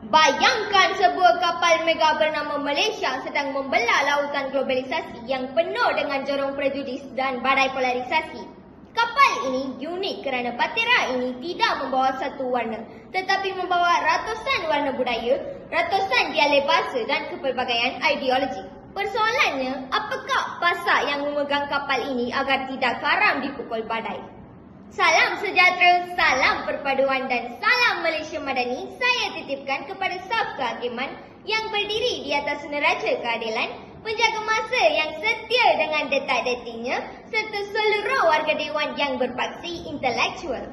Bayangkan sebuah kapal mega bernama Malaysia sedang membelah lautan globalisasi yang penuh dengan jorong prejudis dan badai polarisasi. Kapal ini unik kerana batera ini tidak membawa satu warna, tetapi membawa ratusan warna budaya, ratusan dialek bahasa dan kepelbagaian ideologi. Persoalannya, apakah pasak yang memegang kapal ini agar tidak karam dipukul badai? Salam sejahtera, salam perpaduan dan salam Malaysia Madani saya titipkan kepada saf kehakiman yang berdiri di atas neraca keadilan, penjaga masa yang setia dengan detak-detiknya serta seluruh warga dewan yang berpaksi intelektual.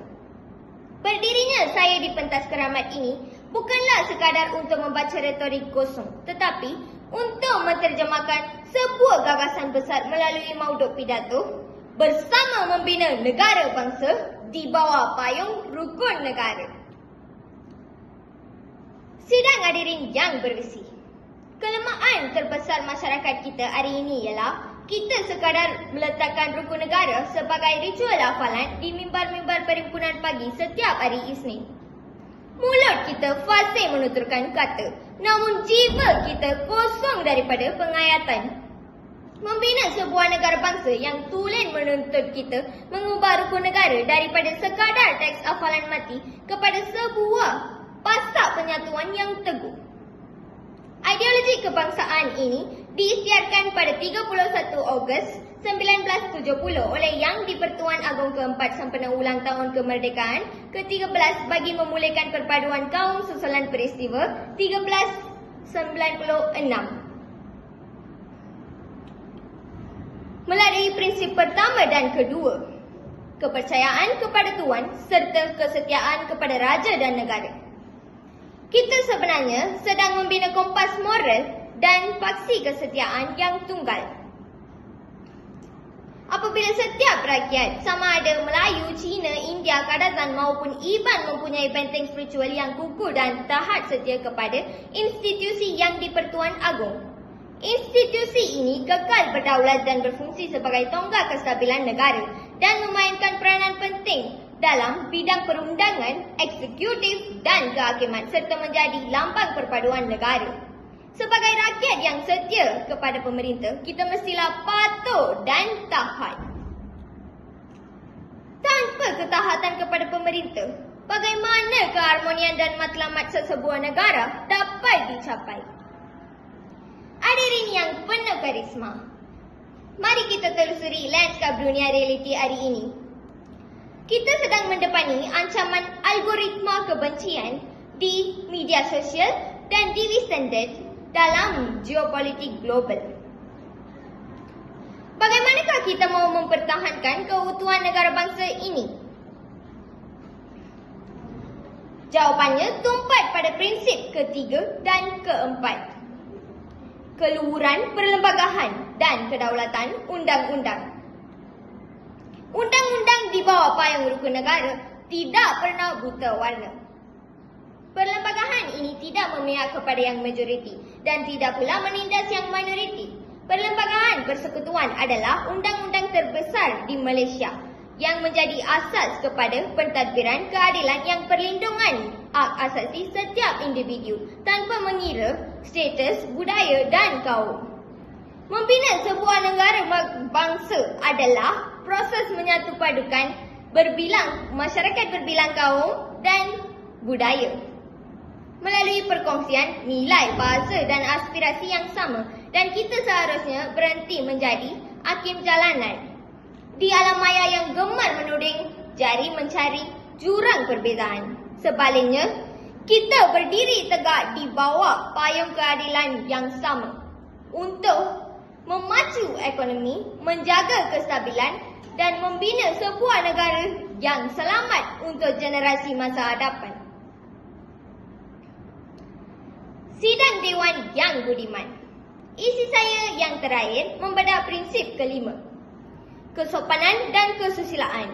Berdirinya saya di pentas keramat ini bukanlah sekadar untuk membaca retorik kosong, tetapi untuk menterjemahkan sebuah gagasan besar melalui mauduk pidato bersama membina negara bangsa di bawah payung rukun negara. Sidang hadirin yang berisi, kelemahan terbesar masyarakat kita hari ini ialah kita sekadar meletakkan rukun negara sebagai ritual hafalan di mimbar-mimbar perhimpunan pagi setiap hari Isnin. Mulut kita fasih menuturkan kata, namun jiwa kita kosong daripada pengayatan. Membina sebuah negara bangsa yang tulen menuntut kita mengubah rukun negara daripada sekadar teks hafalan mati kepada sebuah pasak penyatuan yang teguh. Ideologi kebangsaan ini diisytiharkan pada 31 Ogos 1970 oleh Yang di-Pertuan Agong ke-4 sempena ulang tahun kemerdekaan ke-13 bagi memulihkan perpaduan kaum susulan peristiwa 1396. Melalui prinsip pertama dan kedua, kepercayaan kepada Tuan serta kesetiaan kepada raja dan negara. Kita sebenarnya sedang membina kompas moral dan paksi kesetiaan yang tunggal. Apabila setiap rakyat, sama ada Melayu, Cina, India, Kadazan maupun Iban mempunyai benteng spiritual yang kukuh dan taat setia kepada institusi Yang di-Pertuan Agong, institusi ini kekal berdaulat dan berfungsi sebagai tonggak kestabilan negara dan memainkan peranan penting dalam bidang perundangan, eksekutif dan kehakiman serta menjadi lambang perpaduan negara. Sebagai rakyat yang setia kepada pemerintah, kita mestilah patuh dan taat. Tanpa ketaatan kepada pemerintah, bagaimana keharmonian dan matlamat sesebuah negara dapat dicapai? Hadirin yang penuh karisma, mari kita telusuri lanskap dunia realiti hari ini. Kita sedang mendepani ancaman algoritma kebencian di media sosial dan TV standard dalam geopolitik global. Bagaimanakah kita mahu mempertahankan keutuhan negara bangsa ini? Jawapannya tumpat pada prinsip ketiga dan keempat. Keluhuran perlembagaan dan kedaulatan undang-undang. Undang-undang di bawah payung rukun negara tidak pernah buta warna. Perlembagaan ini tidak memihak kepada yang majoriti dan tidak pula menindas yang minoriti. Perlembagaan persekutuan adalah undang-undang terbesar di Malaysia yang menjadi asas kepada pentadbiran keadilan yang perlindungan hak asasi setiap individu tanpa mengira status, budaya dan kaum. Membina sebuah negara bangsa adalah proses menyatupadukan masyarakat berbilang kaum dan budaya melalui perkongsian nilai, bahasa dan aspirasi yang sama, dan kita seharusnya berhenti menjadi hakim jalanan di alam maya yang gemar menuding jari mencari jurang perbezaan. Sebaliknya, kita berdiri tegak di bawah payung keadilan yang sama untuk memacu ekonomi, menjaga kestabilan dan membina sebuah negara yang selamat untuk generasi masa hadapan. Sidang Dewan Yang Budiman. Isi saya yang terakhir membedah prinsip kelima, kesopanan dan kesusilaan.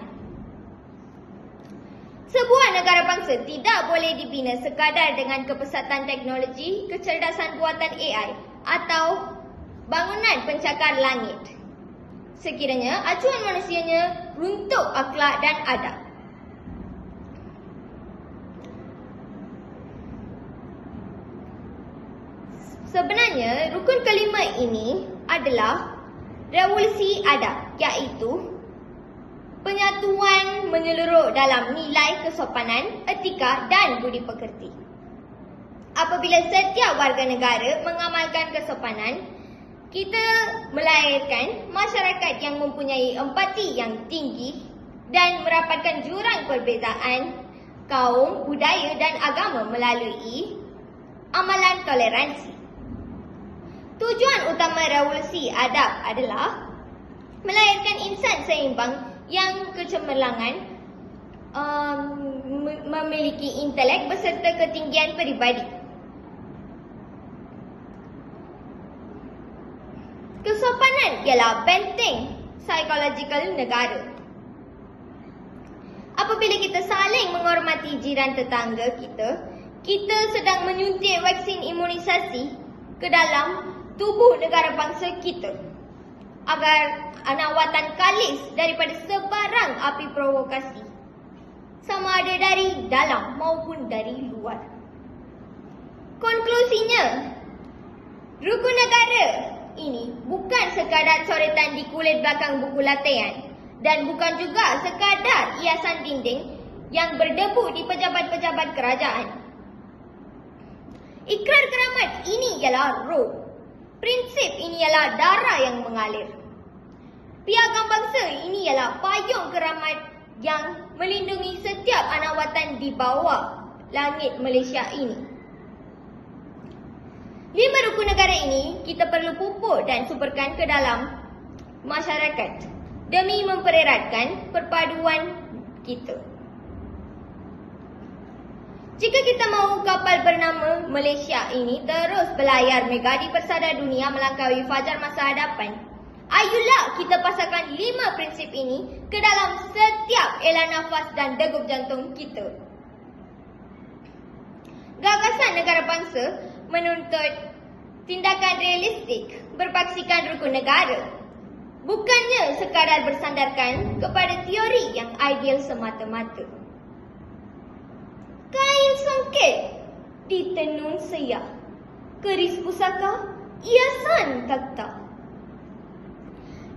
Sebuah negara bangsa tidak boleh dibina sekadar dengan kepesatan teknologi, kecerdasan buatan AI atau bangunan pencakar langit. Sekiranya acuan manusianya runtuh akhlak dan adab. Sebenarnya, rukun kelima ini adalah revolusi adab, iaitu penyatuan menyeluruh dalam nilai kesopanan, etika dan budi pekerti. Apabila setiap warga negara mengamalkan kesopanan, kita melahirkan masyarakat yang mempunyai empati yang tinggi dan merapatkan jurang perbezaan kaum, budaya dan agama melalui amalan toleransi. Tujuan utama revolusi adab adalah melahirkan insan seimbang yang kecemerlangan, memiliki intelek beserta ketinggian peribadi. Kesopanan ialah benteng psikologikal negara. Apabila kita saling menghormati jiran tetangga kita sedang menyuntik vaksin imunisasi ke dalam tubuh negara bangsa kita agar anawatan kalis daripada sebarang api provokasi, sama ada dari dalam maupun dari luar. Konklusinya, rukun negara ini bukan sekadar coretan di kulit belakang buku latihan dan bukan juga sekadar hiasan dinding yang berdebu di pejabat-pejabat kerajaan. Ikrar keramat ini ialah roh. Prinsip ini ialah darah yang mengalir. Piagam bangsa ini ialah payung keramat yang melindungi setiap anawatan di bawah langit Malaysia ini. 5 rukun negara ini kita perlu pupuk dan suburkan ke dalam masyarakat demi mempereratkan perpaduan kita. Jika kita mahu kapal bernama Malaysia ini terus berlayar megadi persada dunia melangkaui fajar masa hadapan, ayolah kita pasangkan 5 prinsip ini ke dalam setiap elan nafas dan degup jantung kita. Gagasan negara bangsa menuntut tindakan realistik berpaksikan rukun negara, bukannya sekadar bersandarkan kepada teori yang ideal semata-mata. Kain songket ditenun seyak, keris pusaka hiasan takhta.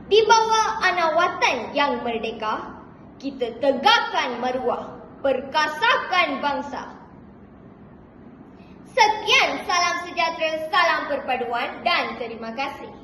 Di bawah anawatan yang merdeka, kita tegakkan maruah perkasakan bangsa. Sekian, salam sejahtera, salam perpaduan dan terima kasih.